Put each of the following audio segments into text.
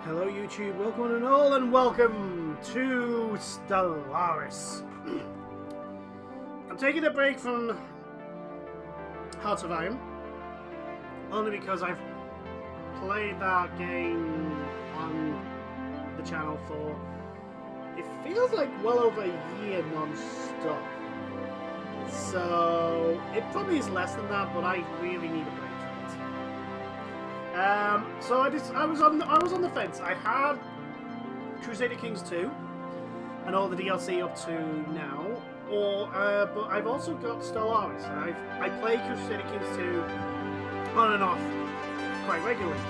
Hello YouTube, welcome and all, and welcome to Stellaris. I'm taking a break from Hearts of Iron, only because I've played that game on the channel for, it feels like well over a year non-stop. So, it probably is less than that, but I really need a break. So I was on the fence. I had Crusader Kings 2 and all the DLC up to now, but I've also got Stellaris. I play Crusader Kings 2 on and off quite regularly.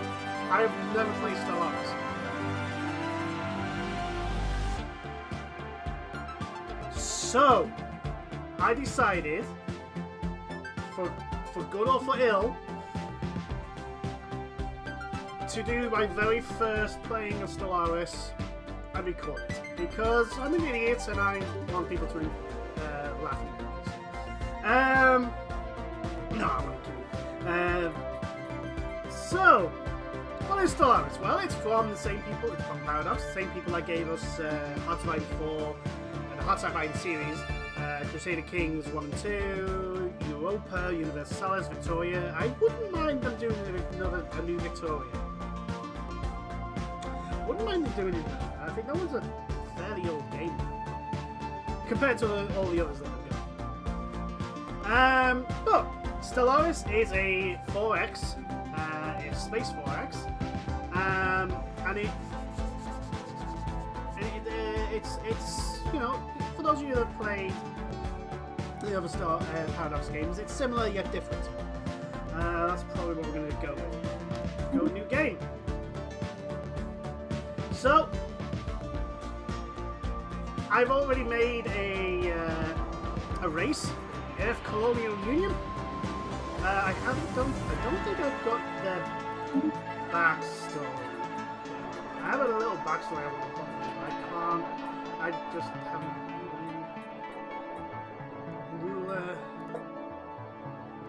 I've never played Stellaris. So I decided, for good or for ill, to do my very first playing of Stellaris and record it, because I'm an idiot and I want people to laugh at me. No, I'm not kidding. So, what is Stellaris? Well, it's from the same people, it's from Paradox, the same people that gave us Hearts of Iron 4 and the Hearts of Iron series, Crusader Kings 1 and 2, Europa, Universalis, Victoria. I wouldn't mind them doing a new Victoria. Wouldn't mind them doing it. I think that one's a fairly old game compared to all the others that I've got. But Stellaris is a 4X, it's Space 4X, and it's you know, for those of you that have played the other Paradox games, it's similar yet different. That's probably what we're going to go with. Go with new game. So, I've already made a race, Earth Colonial Union. I don't think I've got the backstory. I have a little backstory I want to put in. I just haven't.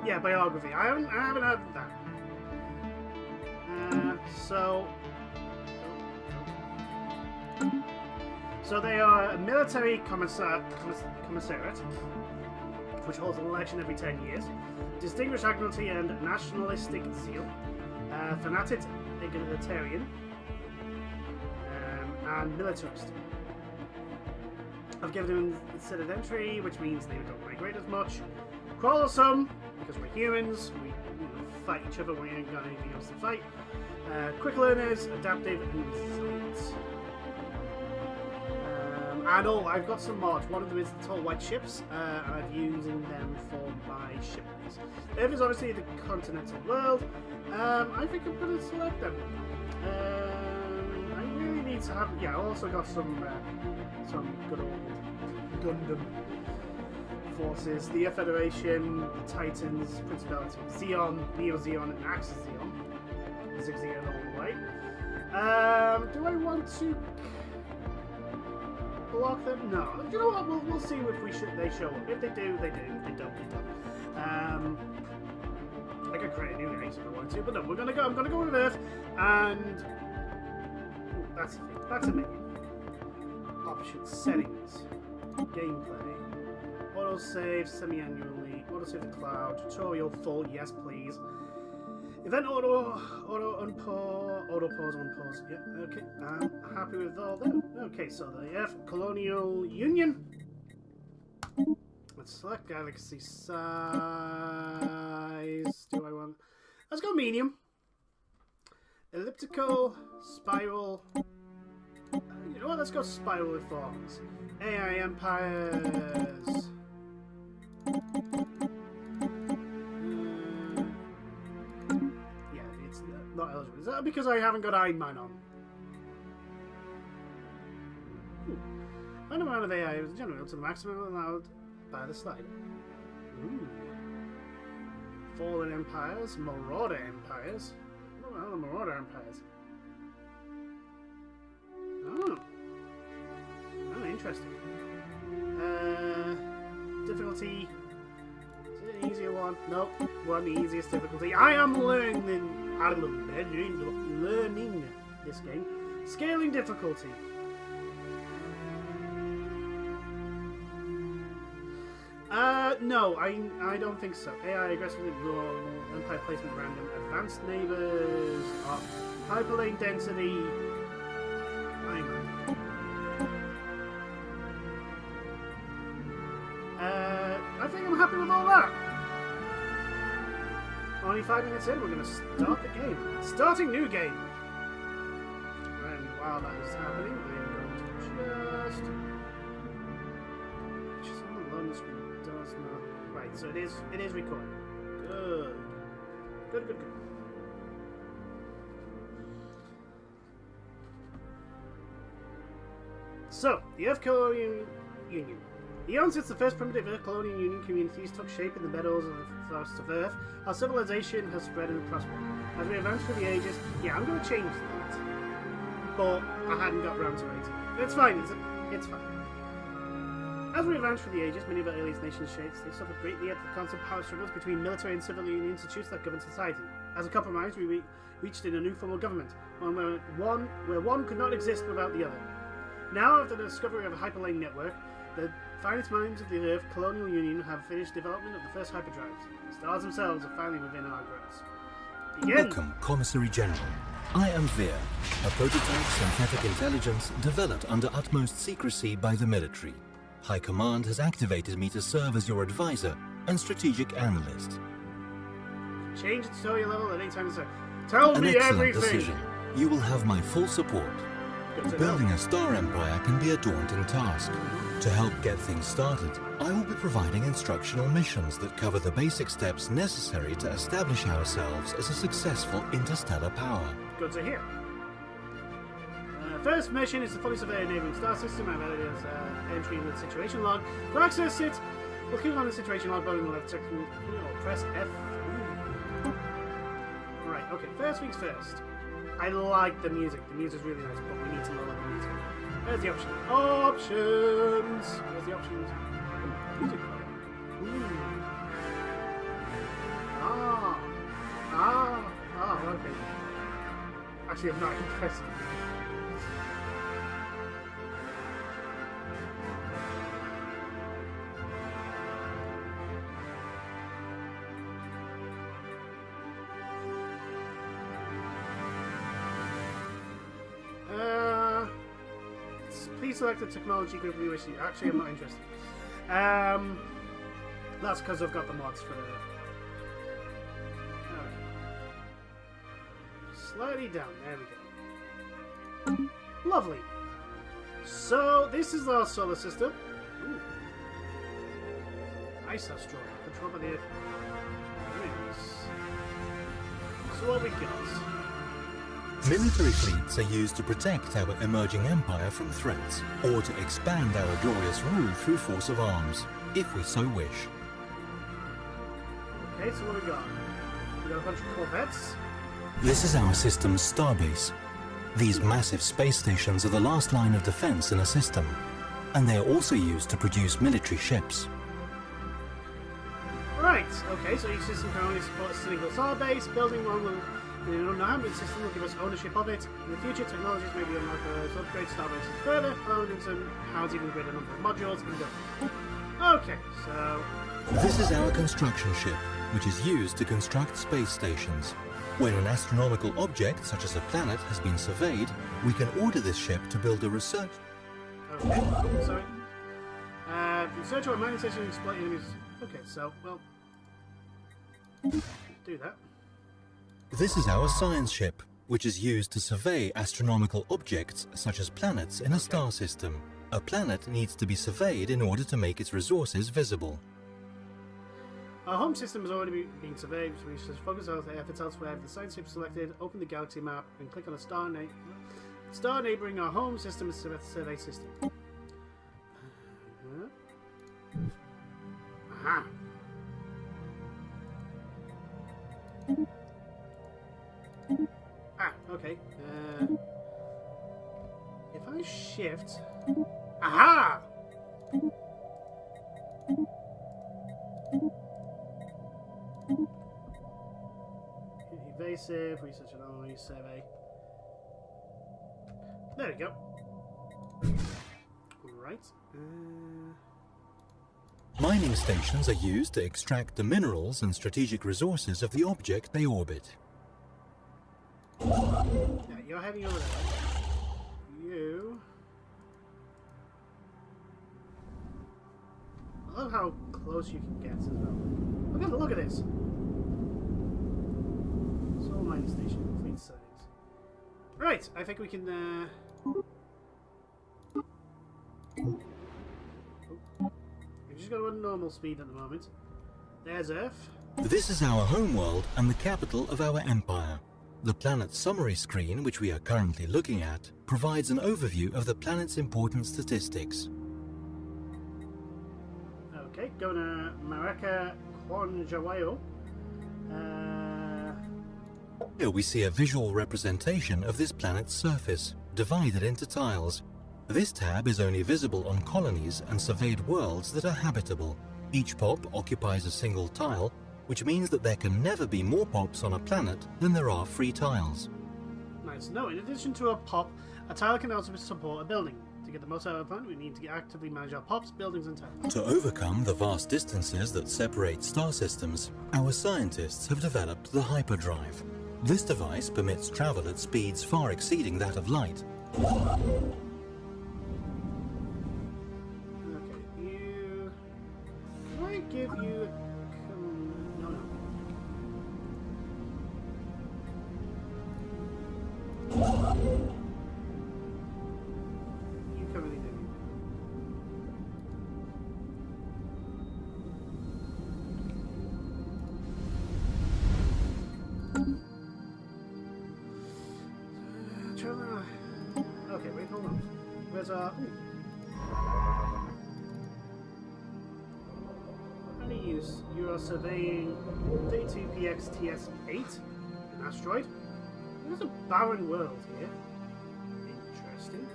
Yeah, biography. I haven't had that. So they are a military commissariat, which holds an election every 10 years, distinguished admiralty and nationalistic zeal, fanatic, egalitarian, and militarist. I've given them sedentary, which means they don't migrate as much, quarrelsome, because we're humans, we fight each other when we ain't got anything else to fight, quick learners, adaptive, and resilient. And I've got some mods. One of them is the tall white ships, and I'm using them for my ship base. Earth is obviously the continental world. I think I'm going to select them. I really need to have. Yeah, I also got some good old Gundam forces. The Federation, the Titans, Principality, Xeon, Neo Xeon, and Axis Xeon. Zig Xeon all the way. Do I want to block them? No. You know what? We'll see if they show up. If they do, they do. If they don't, they don't. I could create a new race if I want to, but no. I'm gonna go with Earth, and that's a thing. That's a menu. Options, settings, gameplay, autosave semi-annually, autosave the cloud, tutorial full. Yes, please. Event auto unpause, auto pause, unpause. Yeah, okay. I'm happy with all that. Okay, so the Earth Colonial Union. Let's select galaxy size. Do I want? Let's go medium. Elliptical, spiral. You know what? Let's go spiral reforms. AI empires. Not eligible. Is that because I haven't got Ironman on? An amount of AI is generated to the maximum allowed by the slider. Ooh. Fallen empires, Marauder empires. What are the Marauder empires? Oh. Oh, interesting. Difficulty. Is it an easier one? Nope. One the easiest difficulty. I am learning this game. Scaling difficulty. No, I don't think so. AI aggressively wrong. Empire placement random. Advanced neighbors. Hyperlane density. I think I'm happy with all that. Only 5 minutes in, we're going to start the game. Starting new game. And while that is happening, I'm going to just on the loading screen. It does not. Right, so it is recording. Good. Good. So, the Earth Colonial Union. Eons since the first primitive Earth Colonial Union communities took shape in the meadows of the forests of Earth, our civilization has spread and prospered. As we advance through the ages, yeah, I'm going to change that. But I hadn't got round to it. It's fine, it's fine. As we advance through the ages, many of our earliest nation states, they suffered greatly at the constant power struggles between military and civilian institutions that govern society. As a compromise, we reached in a new form of government, where one could not exist without the other. Now, after the discovery of a hyperlane network, the finest minds of the Earth Colonial Union have finished development of the first hyperdrives. The stars themselves are finally within our grasp. Begin! Welcome, Commissary General. I am Veer, a prototype synthetic intelligence developed under utmost secrecy by the military. High Command has activated me to serve as your advisor and strategic analyst. Change the tutorial level at any time. Tell me everything! An excellent decision. You will have my full support. Building a star empire can be a daunting task. To help get things started, I will be providing instructional missions that cover the basic steps necessary to establish ourselves as a successful interstellar power. Good to hear. First mission is to fully survey a neighboring star system. I've added as entry in the situation log. To access it, we'll click on the situation log button on the left section or press F. Right, okay, first things first. I like the music. The music's really nice, but we need to lower the music. There's the option. Options! Where's the options? Music player. Okay. Actually, I'm not impressed. Please select the technology group you wish to. Actually, I'm not interested. That's because I've got the mods for it. Okay. Slightly down. There we go. Lovely. So, this is our solar system. Ooh. Ice asteroid. Controlled by the Earth. Yes. So what we got? Military fleets are used to protect our emerging empire from threats, or to expand our glorious rule through force of arms, if we so wish. Okay, so what we got? We got a bunch of corvettes. This is our system's starbase. These massive space stations are the last line of defense in a system, and they are also used to produce military ships. Right, okay, so each system can only support a single starbase. Building one will... The unknown system will give us ownership of it. In the future, technologies may be unlocked to upgrade starbases further, allowing them to house even greater number of modules and go. Okay, so... This is our construction ship, which is used to construct space stations. When an astronomical object, such as a planet, has been surveyed, we can order this ship to build a research... Okay, sorry. Research or mining station exploit enemies... Okay, so, well... Do that. This is our science ship, which is used to survey astronomical objects such as planets in a star system. A planet needs to be surveyed in order to make its resources visible. Our home system has already been surveyed, so we should focus our efforts elsewhere. The science ship selected, open the galaxy map, and click on a star neighboring our home system is survey system. Aha! Okay. If I shift... Aha! Evasive, research and analyze, survey. There we go. Right. Mining stations are used to extract the minerals and strategic resources of the object they orbit. Yeah, you're heading over there. You... I love how close you can get as well. Look at this. Soul mining station, fleet settings. Right, I think we can we've just got to run normal speed at the moment. There's Earth. This is our homeworld and the capital of our empire. The planet's summary screen, which we are currently looking at, provides an overview of the planet's important statistics. Okay, going to Mareka Kwanjawayo. Here we see a visual representation of this planet's surface, divided into tiles. This tab is only visible on colonies and surveyed worlds that are habitable. Each pop occupies a single tile, which means that there can never be more pops on a planet than there are free tiles. Nice. No, in addition to a pop, a tile can also support a building. To get the most out of a planet, we need to actively manage our pops, buildings, and tiles. To overcome the vast distances that separate star systems, our scientists have developed the hyperdrive. This device permits travel at speeds far exceeding that of light. Okay, you... Can I give you a... No, no. You come really do. Okay, wait, hold on. Where's any use? You are surveying 32PXTS-8, an asteroid. There's a barren world here. Interesting.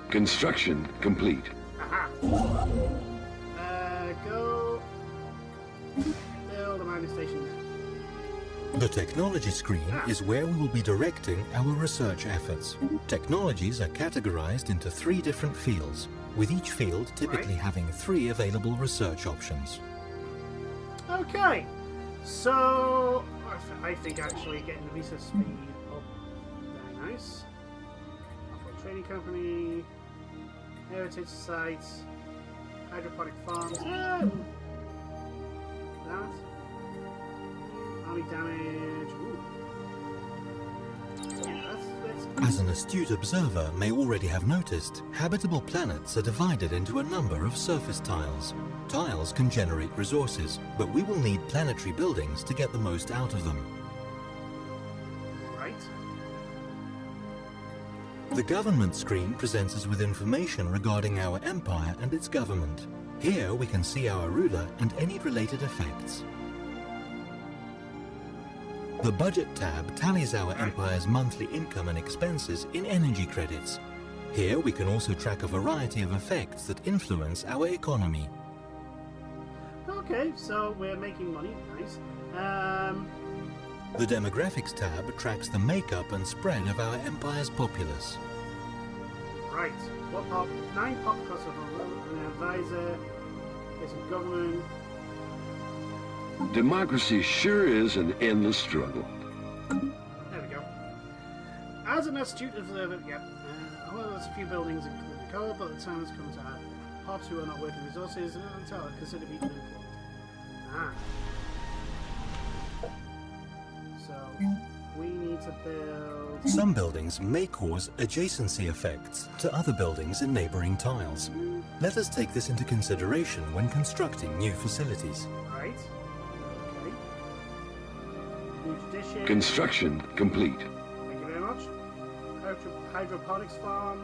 Construction complete. Aha! Go build a mining station there. The technology screen is where we will be directing our research efforts. Technologies are categorized into 3 different fields, with each field typically having 3 available research options. Okay, so I think actually getting the research speed up, very nice. Offroad trading company, heritage sites, hydroponic farms. That. Army damage. Ooh. Yeah, that's... As an astute observer may already have noticed, habitable planets are divided into a number of surface tiles. Tiles can generate resources, but we will need planetary buildings to get the most out of them. Right. The government screen presents us with information regarding our empire and its government. Here we can see our ruler and any related effects. The budget tab tallies our empire's monthly income and expenses in energy credits. Here we can also track a variety of effects that influence our economy. Okay, so we're making money. Nice. The demographics tab tracks the makeup and spread of our empire's populace. Right. What pop? 9 pop crossover. An advisor. There's a government. Democracy sure is an endless struggle. There we go. As an astute observer, yep. Well, there's a few buildings in color, but the time has come to add pops who are not working resources until are considered being employed. Ah. So we need to build. Some buildings may cause adjacency effects to other buildings in neighboring tiles. Let us take this into consideration when constructing new facilities. Right. Okay. New tradition. Construction complete. Thank you very much. Hydroponics farm.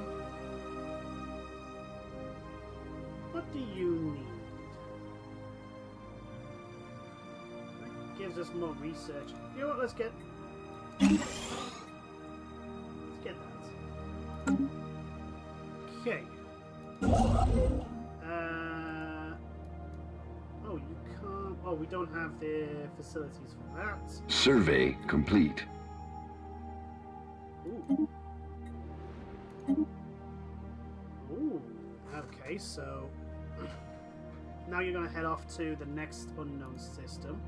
What do you need? That gives us more research. You know what? Let's get that. Okay. Oh, you can't. Oh, we don't have the facilities for that. Survey complete. Ooh. Ooh. Okay, so now you're going to head off to the next unknown system,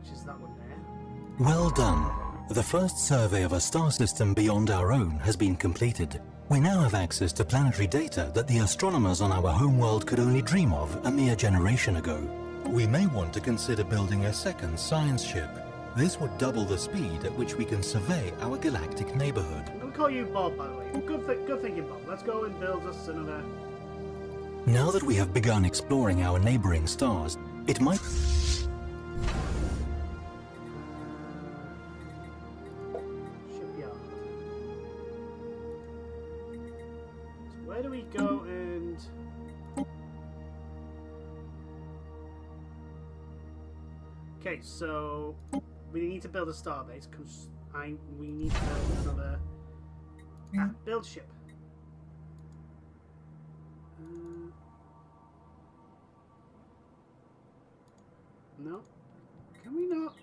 which is that one there. Well done. The first survey of a star system beyond our own has been completed. We now have access to planetary data that the astronomers on our homeworld could only dream of a mere generation ago. We may want to consider building a second science ship. This would double the speed at which we can survey our galactic neighborhood. I'm going to call you Bob, by the way. Good thinking, Bob. Let's go and build us another... Now that we have begun exploring our neighboring stars, it might... Shipyard. So where do we go and... Okay, so we need to build a starbase because we need to build another build ship. No, can we not?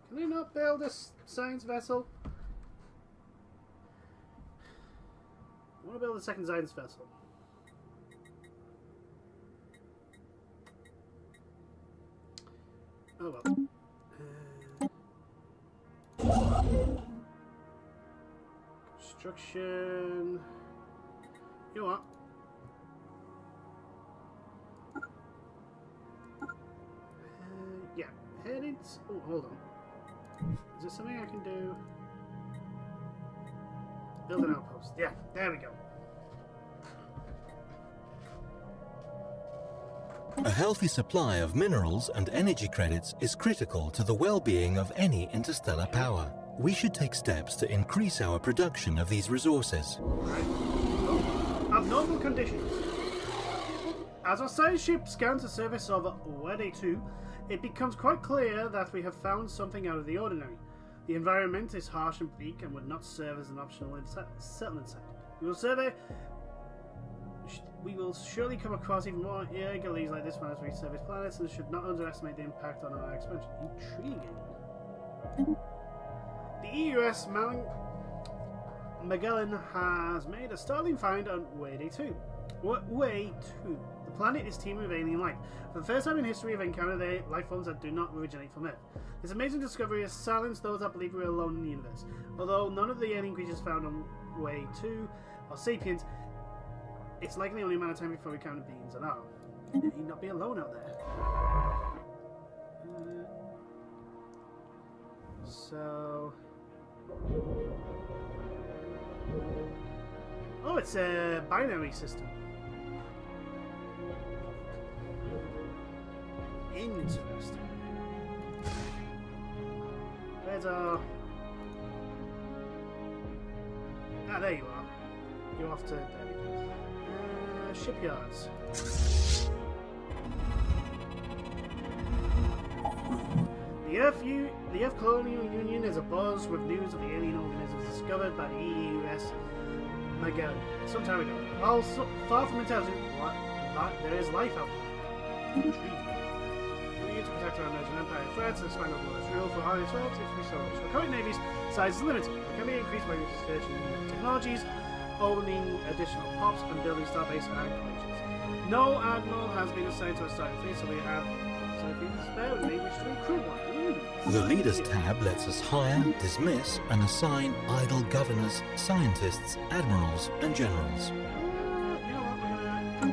Can we not build a science vessel? I want to build a second science vessel. Oh well. Construction. You know what? Yeah. Headed. Oh, hold on. Is there something I can do? Build an outpost. Yeah. There we go. A healthy supply of minerals and energy credits is critical to the well-being of any interstellar power. We should take steps to increase our production of these resources. Abnormal conditions. As our science ship scans the surface of Wede 2, it becomes quite clear that we have found something out of the ordinary. The environment is harsh and bleak and would not serve as an optional settlement site. We will surely come across even more irregularities like this one as we surface planets and should not underestimate the impact on our expansion. Intriguing. The EUS Magellan has made a startling find on Wade 2. Way 2. The planet is teeming with alien life. For the first time in history, we have encountered life forms that do not originate from Earth. This amazing discovery has silenced those that believe we are alone in the universe. Although none of the alien creatures found on Way 2 are sapiens, it's likely only a matter of time before we encounter beings that are. You need not be alone out there. Oh, it's a binary system. Interesting. Where's our... Ah, there you are. You're off to... There we go. Shipyards. The Earth Colonial Union is abuzz with news of the alien organisms discovered by the EUS Magellan some time ago. While far from intelligent, there is life out there. Intriguing. We need to protect our emerging empire threats and expand our global rule for highly if we so wish. Our current navy's size is limited. It can be increased by research and new technologies, owning additional pops, and building starbase anchorages. No admiral has been assigned to a starting fleet, so we have... So if you spare with me, we should recruit one. The Leaders tab lets us hire, dismiss, and assign idle governors, scientists, admirals, and generals. You know what, we're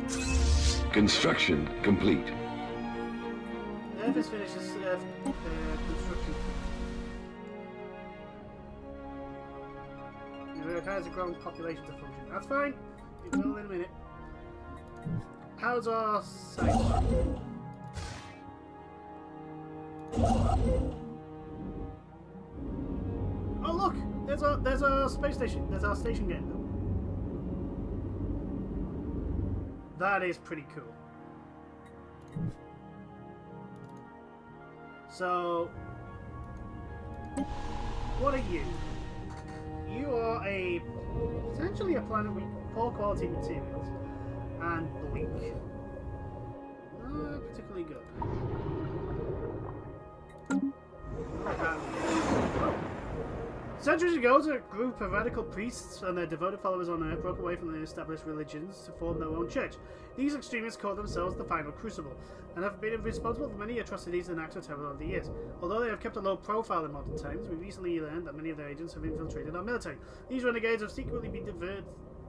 gonna... Construction complete. Earth is finished this construction. It requires a growing population to function. That's fine. It will in a minute. How's our site? Oh look! There's our space station. There's our station getting built. That is pretty cool. So, what are you? You are a planet with poor quality materials and bleak. Not particularly good. Centuries ago, a group of radical priests and their devoted followers on Earth broke away from the established religions to form their own church. These extremists call themselves the Final Crucible, and have been responsible for many atrocities and acts of terror over the years. Although they have kept a low profile in modern times, we recently learned that many of their agents have infiltrated our military. These renegades have secretly been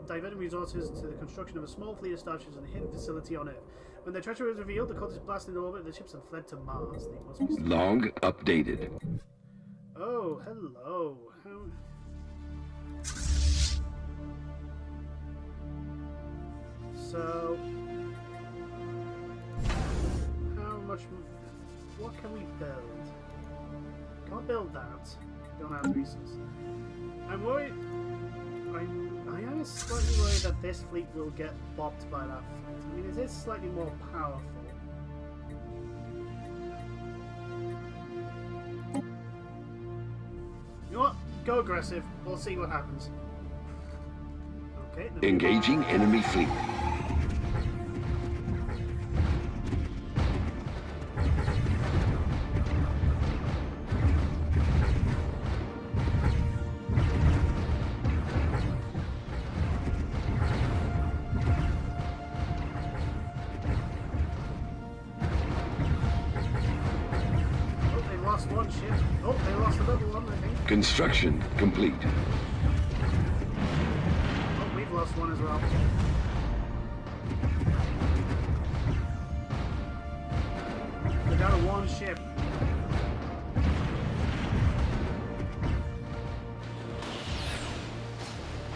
diverting resources to the construction of a small fleet of starships in a hidden facility on Earth. When their treachery was revealed, the cultists blasted into orbit the ships and fled to Mars. They must be Log updated. Oh, hello. So, how much? What can we build? Can't build that. Don't have resources. I'm worried. I am slightly worried that this fleet will get bopped by that fleet. I mean, it is slightly more powerful. You know what? Go aggressive. We'll see what happens. Okay. Engaging enemy fleet. One ship. Oh, they lost another one, I think. Construction complete. Oh, we've lost one as well. They're down to one ship.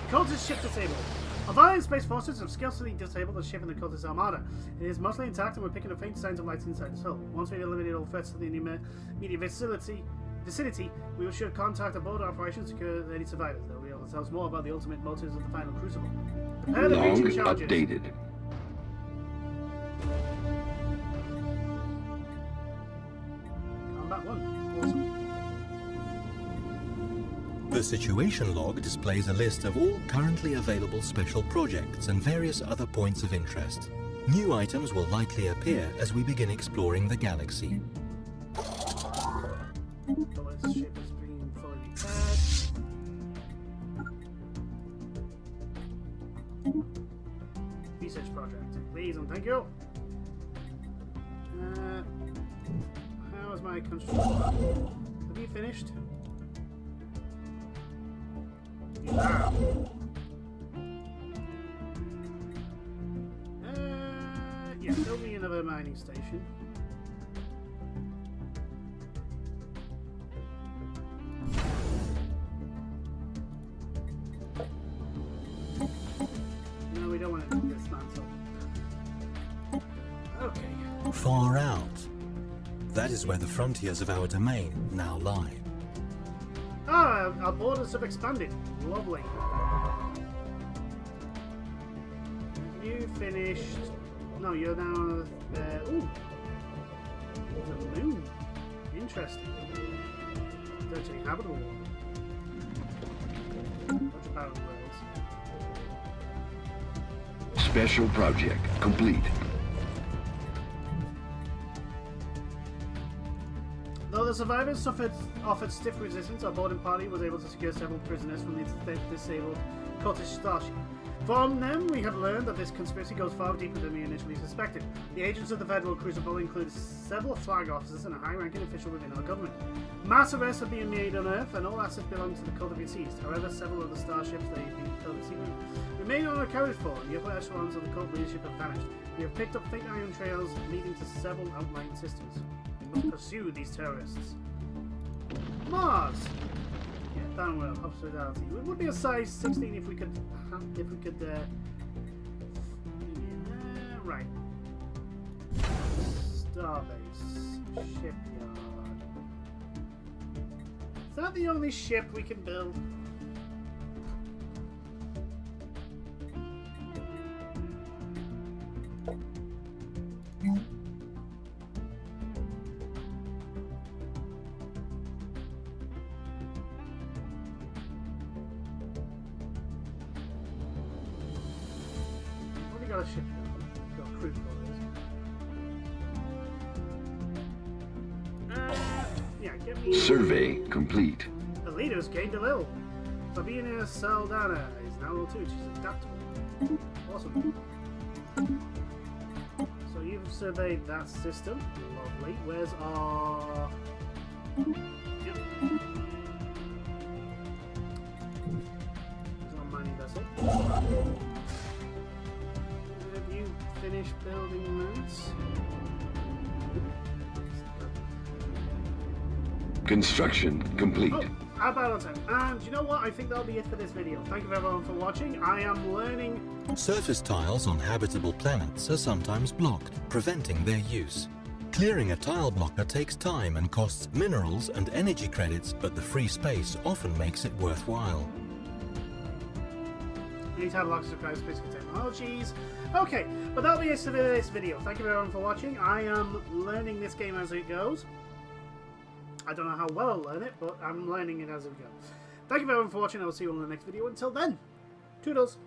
Cultist ship disabled. Alliance Space Forces have skillfully disabled the ship in the Cultist Armada. It is mostly intact and we're picking up faint signs of lights inside its hull. Once we've eliminated all threats to the immediate vicinity, we should contact a border operation to secure any survivors. They'll be able to tell us more about the ultimate motives of the Final Crucible. Prepare the breaching charges. Updated. Combat 1. Awesome. The situation log displays a list of all currently available special projects and various other points of interest. New items will likely appear as we begin exploring the galaxy. The ship is being fully repaired. Research project, please and thank you. How is my construction? Have you finished? Yeah. Yeah, build me another mining station. No, we don't want to dismantle. Okay. Far out. That is where the frontiers of our domain now lie. Ah, our borders have expanded. Lovely. You finished. No, you're now. Ooh. The moon. Interesting. It's actually habitable. Bunch of barren worlds. Special project complete. Though the survivors offered stiff resistance, our boarding party was able to secure several prisoners from the disabled cultist starship. From them, we have learned that this conspiracy goes far deeper than we initially suspected. The agents of the Federal Crucible include several flag officers and a high-ranking official within our government. Mass arrests are being made on Earth, and all assets belonging to the cult have been seized. However, several of the starships they have been held secret remain unaccounted for, and the upper echelons of the cult leadership have vanished. We have picked up faint iron trails leading to several outlying systems. We must pursue these terrorists. Mars! Yeah, downward hospitality. It would be a size 16 if we could right. Starbase. Shipyard. Is that the only ship we can build? got a ship. Got crew quarters. Yeah, get me. Survey complete. The leaders gained a little. Fabina Saldana is now level 2. She's adaptable. Awesome. So you've surveyed that system. Lovely. Where's our... Yep. There's our mining vessel. Have you finished building that? Construction complete. Oh, about on time. And you know what? I think that'll be it for this video. Thank you everyone for watching. I am learning... Surface tiles on habitable planets are sometimes blocked, preventing their use. Clearing a tile blocker takes time and costs minerals and energy credits, but the free space often makes it worthwhile. These have lots of physical technologies. Okay, but that'll be it for this video. Thank you everyone for watching. I am learning this game as it goes. I don't know how well I'll learn it, but I'm learning it as it goes. Thank you everyone for watching. I will see you on the next video. Until then, toodles.